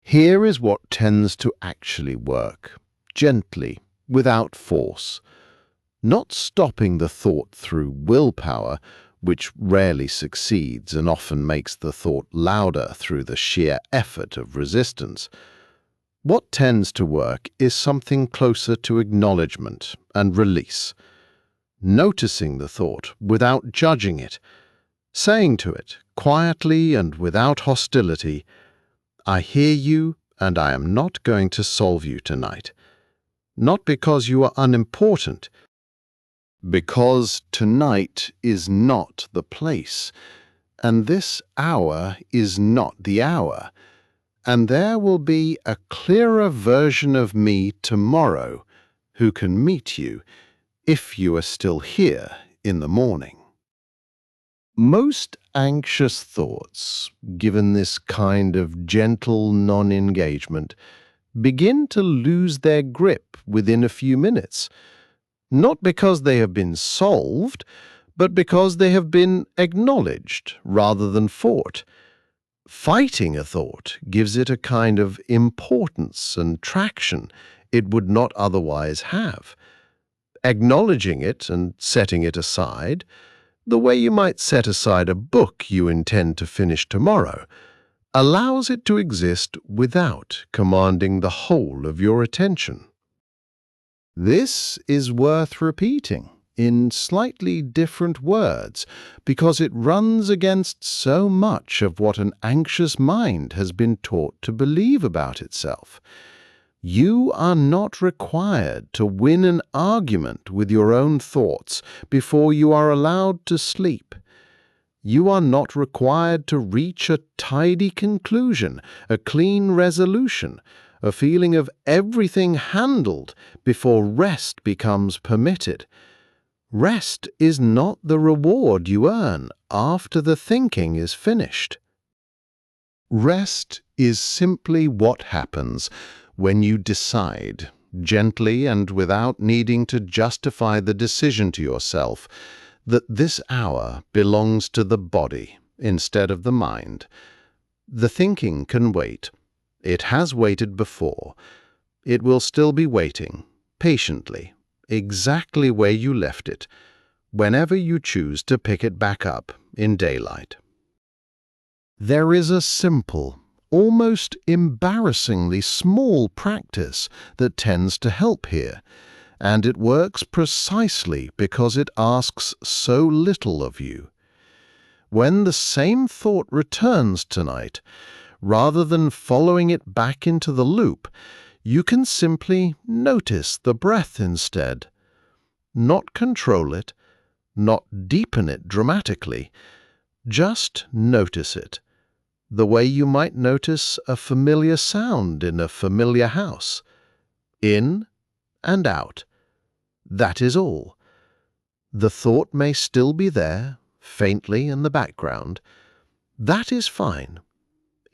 Here is what tends to actually work, gently, without force. Not stopping the thought through willpower, which rarely succeeds and often makes the thought louder through the sheer effort of resistance. What tends to work is something closer to acknowledgement and release. Noticing the thought without judging it, saying to it, quietly and without hostility, "I hear you, and I am not going to solve you tonight. Not because you are unimportant, because tonight is not the place, and this hour is not the hour, and there will be a clearer version of me tomorrow who can meet you if you are still here in the morning." Most anxious thoughts, given this kind of gentle non-engagement, begin to lose their grip within a few minutes, not because they have been solved, but because they have been acknowledged rather than fought. Fighting a thought gives it a kind of importance and traction it would not otherwise have. Acknowledging it and setting it aside, the way you might set aside a book you intend to finish tomorrow, allows it to exist without commanding the whole of your attention. This is worth repeating in slightly different words because it runs against so much of what an anxious mind has been taught to believe about itself. You are not required to win an argument with your own thoughts before you are allowed to sleep. You are not required to reach a tidy conclusion, a clean resolution, a feeling of everything handled before rest becomes permitted. Rest is not the reward you earn after the thinking is finished. Rest is simply what happens when you decide, gently and without needing to justify the decision to yourself, that this hour belongs to the body instead of the mind. The thinking can wait. It has waited before. It will still be waiting, patiently, exactly where you left it, whenever you choose to pick it back up in daylight. There is a simple, almost embarrassingly small practice that tends to help here, and it works precisely because it asks so little of you. When the same thought returns tonight, rather than following it back into the loop, you can simply notice the breath instead. Not control it, not deepen it dramatically, just notice it, the way you might notice a familiar sound in a familiar house. In and out. That is all. The thought may still be there, faintly in the background. That is fine.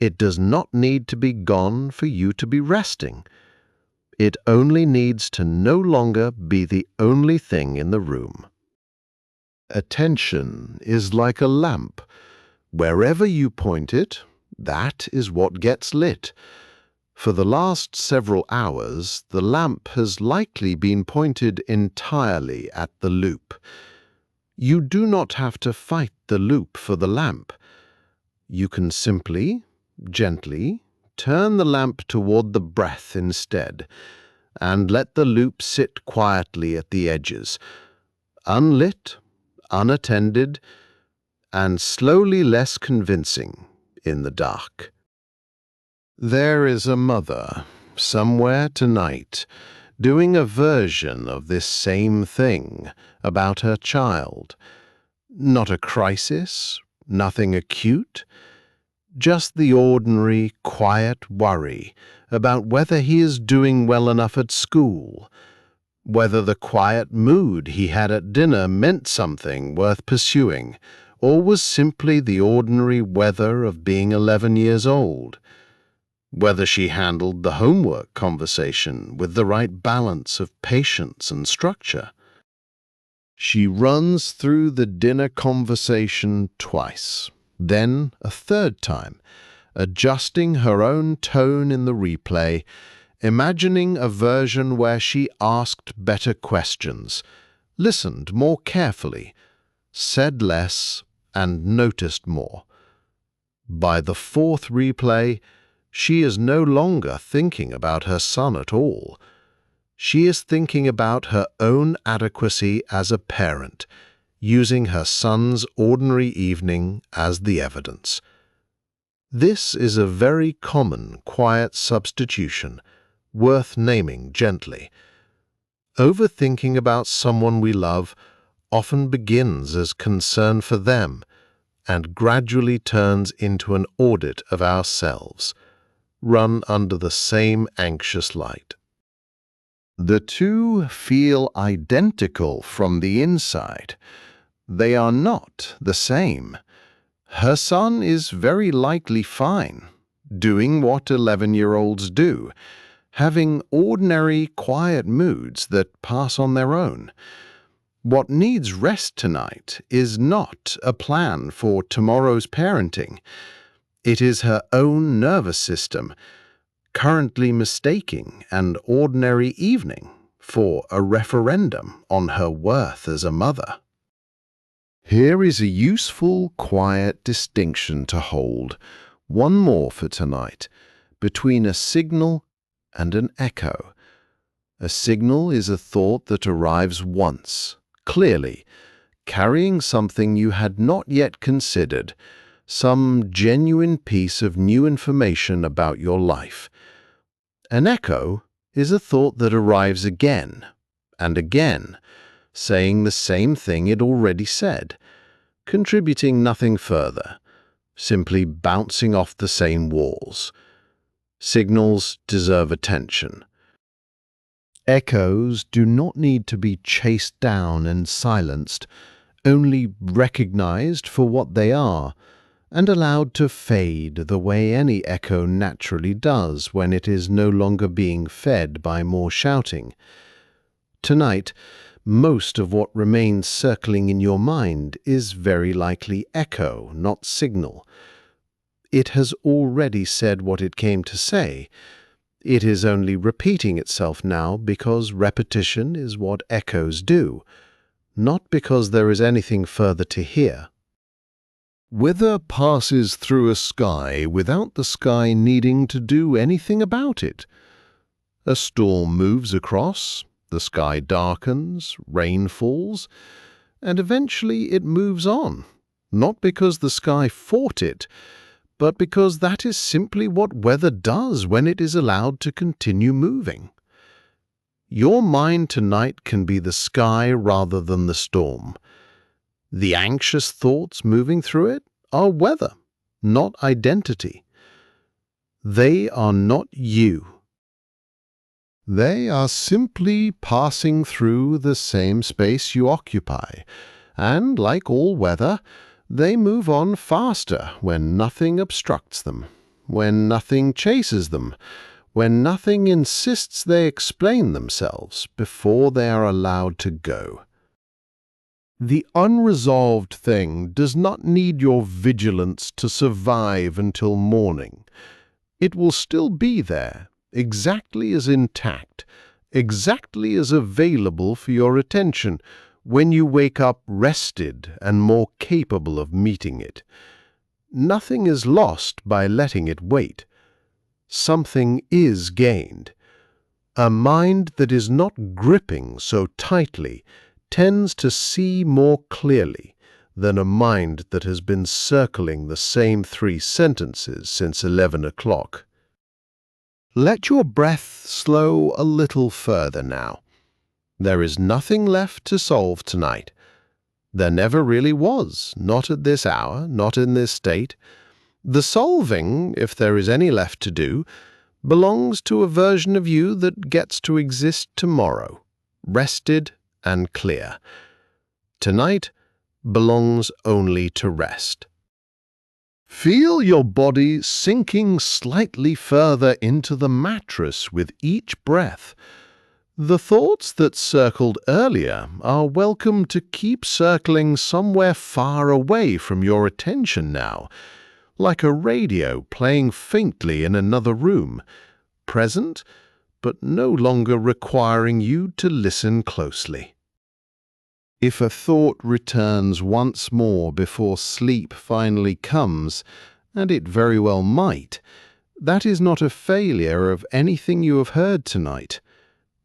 It does not need to be gone for you to be resting. It only needs to no longer be the only thing in the room. Attention is like a lamp. Wherever you point it, that is what gets lit. For the last several hours, the lamp has likely been pointed entirely at the loop. You do not have to fight the loop for the lamp. You can simply, gently, turn the lamp toward the breath instead, and let the loop sit quietly at the edges, unlit, unattended, and slowly less convincing in the dark. There is a mother, somewhere tonight, doing a version of this same thing about her child. Not a crisis, nothing acute, just the ordinary, quiet worry about whether he is doing well enough at school, whether the quiet mood he had at dinner meant something worth pursuing, or was simply the ordinary weather of being 11 years old, whether she handled the homework conversation with the right balance of patience and structure. She runs through the dinner conversation twice, then a third time, adjusting her own tone in the replay, imagining a version where she asked better questions, listened more carefully, said less, and noticed more. By the fourth replay, she is no longer thinking about her son at all. She is thinking about her own adequacy as a parent, using her son's ordinary evening as the evidence. This is a very common quiet substitution, worth naming gently. Overthinking about someone we love often begins as concern for them and gradually turns into an audit of ourselves, run under the same anxious light. The two feel identical from the inside. They are not the same. Her son is very likely fine, doing what 11-year-olds do, having ordinary, quiet moods that pass on their own. What needs rest tonight is not a plan for tomorrow's parenting. It is her own nervous system, currently mistaking an ordinary evening for a referendum on her worth as a mother. Here is a useful, quiet distinction to hold, one more for tonight, between a signal and an echo. A signal is a thought that arrives once, clearly, carrying something you had not yet considered, some genuine piece of new information about your life. An echo is a thought that arrives again and again, saying the same thing it already said, contributing nothing further, simply bouncing off the same walls. Signals deserve attention. Echoes do not need to be chased down and silenced, only recognized for what they are, and allowed to fade the way any echo naturally does when it is no longer being fed by more shouting. Tonight, most of what remains circling in your mind is very likely echo, not signal. It has already said what it came to say. It is only repeating itself now because repetition is what echoes do, not because there is anything further to hear. Weather passes through a sky without the sky needing to do anything about it. A storm moves across, the sky darkens, rain falls, and eventually it moves on, not because the sky fought it, but because that is simply what weather does when it is allowed to continue moving. Your mind tonight can be the sky rather than the storm. The anxious thoughts moving through it are weather, not identity. They are not you. They are simply passing through the same space you occupy, and like all weather, they move on faster when nothing obstructs them, when nothing chases them, when nothing insists they explain themselves before they are allowed to go. The unresolved thing does not need your vigilance to survive until morning. It will still be there, exactly as intact, exactly as available for your attention when you wake up rested and more capable of meeting it. Nothing is lost by letting it wait. Something is gained. A mind that is not gripping so tightly tends to see more clearly than a mind that has been circling the same 3 sentences since 11 o'clock. Let your breath slow a little further now. There is nothing left to solve tonight. There never really was, not at this hour, not in this state. The solving, if there is any left to do, belongs to a version of you that gets to exist tomorrow, rested and clear. Tonight belongs only to rest. Feel your body sinking slightly further into the mattress with each breath. The thoughts that circled earlier are welcome to keep circling somewhere far away from your attention now, like a radio playing faintly in another room, present but no longer requiring you to listen closely. If a thought returns once more before sleep finally comes, and it very well might, that is not a failure of anything you have heard tonight.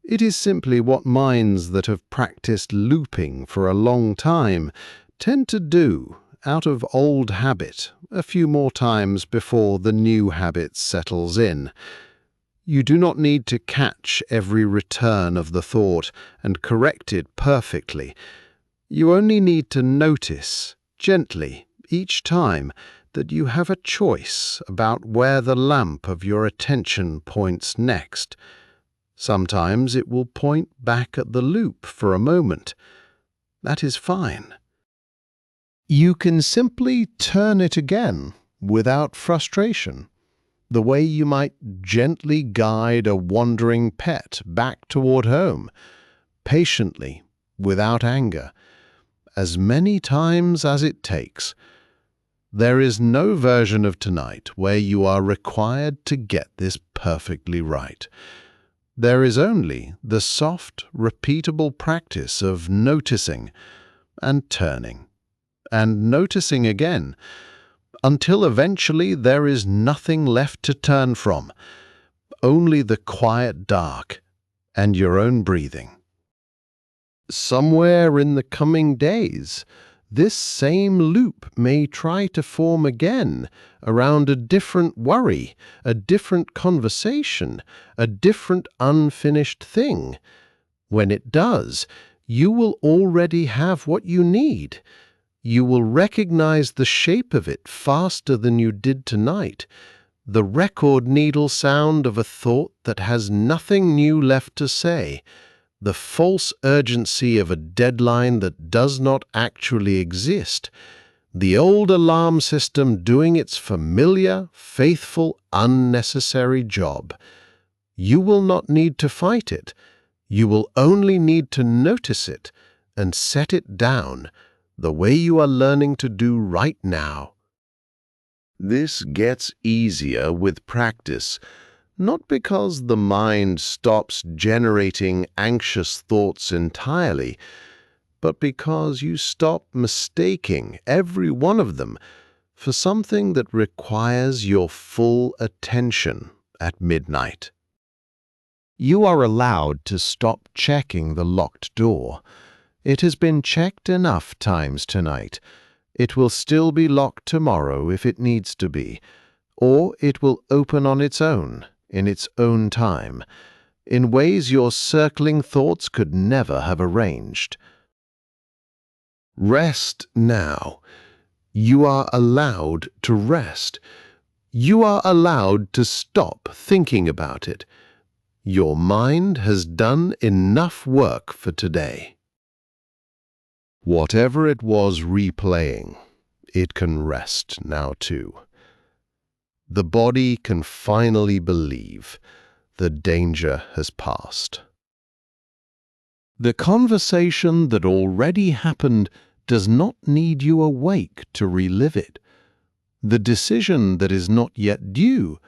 It is simply what minds that have practiced looping for a long time tend to do out of old habit a few more times before the new habit settles in. You do not need to catch every return of the thought and correct it perfectly. You only need to notice, gently, each time, that you have a choice about where the lamp of your attention points next. Sometimes it will point back at the loop for a moment. That is fine. You can simply turn it again without frustration, the way you might gently guide a wandering pet back toward home, patiently, without anger, as many times as it takes. There is no version of tonight where you are required to get this perfectly right. There is only the soft, repeatable practice of noticing and turning, and noticing again, until eventually there is nothing left to turn from, only the quiet dark and your own breathing. Somewhere in the coming days, this same loop may try to form again around a different worry, a different conversation, a different unfinished thing. When it does, you will already have what you need. You will recognize the shape of it faster than you did tonight, the record needle sound of a thought that has nothing new left to say, the false urgency of a deadline that does not actually exist, the old alarm system doing its familiar, faithful, unnecessary job. You will not need to fight it. You will only need to notice it and set it down, the way you are learning to do right now. This gets easier with practice, not because the mind stops generating anxious thoughts entirely, but because you stop mistaking every one of them for something that requires your full attention at midnight. You are allowed to stop checking the locked door. It has been checked enough times tonight. It will still be locked tomorrow if it needs to be, or it will open on its own, in its own time, in ways your circling thoughts could never have arranged. Rest now. You are allowed to rest. You are allowed to stop thinking about it. Your mind has done enough work for today. Whatever it was replaying, it can rest now too. The body can finally believe the danger has passed. The conversation that already happened does not need you awake to relive it. The decision that is not yet due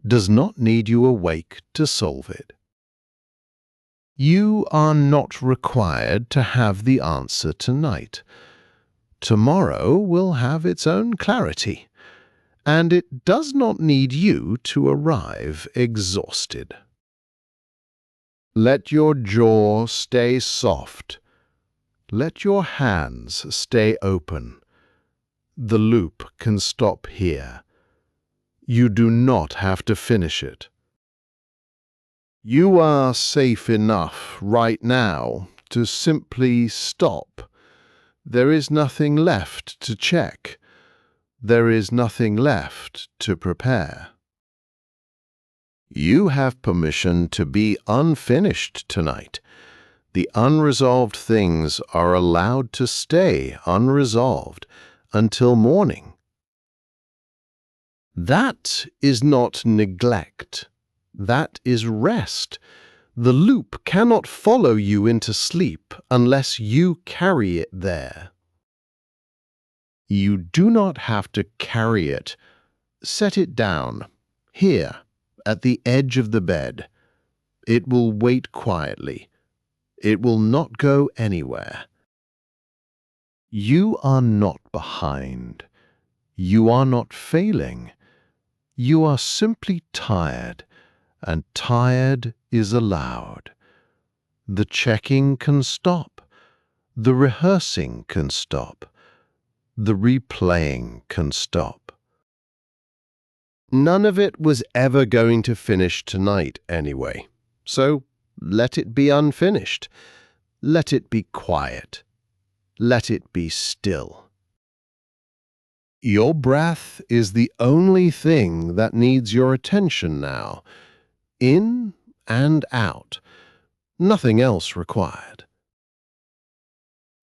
does not need you awake to solve it. You are not required to have the answer tonight. Tomorrow will have its own clarity, and it does not need you to arrive exhausted. Let your jaw stay soft. Let your hands stay open. The loop can stop here. You do not have to finish it. You are safe enough right now to simply stop. There is nothing left to check. There is nothing left to prepare. You have permission to be unfinished tonight. The unresolved things are allowed to stay unresolved until morning. That is not neglect. That is rest. The loop cannot follow you into sleep unless you carry it there. You do not have to carry it. Set it down, here, at the edge of the bed. It will wait quietly. It will not go anywhere. You are not behind. You are not failing. You are simply tired, and tired is allowed. The checking can stop. The rehearsing can stop. The replaying can stop. None of it was ever going to finish tonight anyway, so let it be unfinished. Let it be quiet. Let it be still. Your breath is the only thing that needs your attention now. In and out. Nothing else required.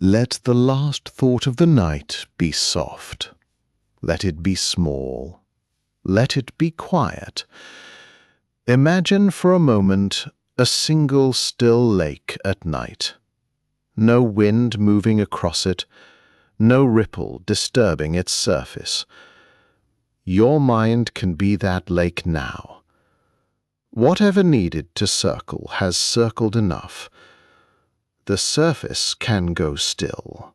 Let the last thought of the night be soft. Let it be small. Let it be quiet. Imagine for a moment a single still lake at night. No wind moving across it. No ripple disturbing its surface. Your mind can be that lake now. Whatever needed to circle has circled enough. The surface can go still.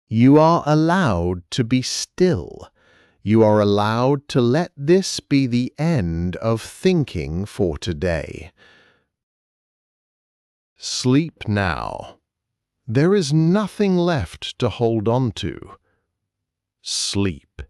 You are allowed to be still. You are allowed to let this be the end of thinking for today. Sleep now. There is nothing left to hold on to. Sleep.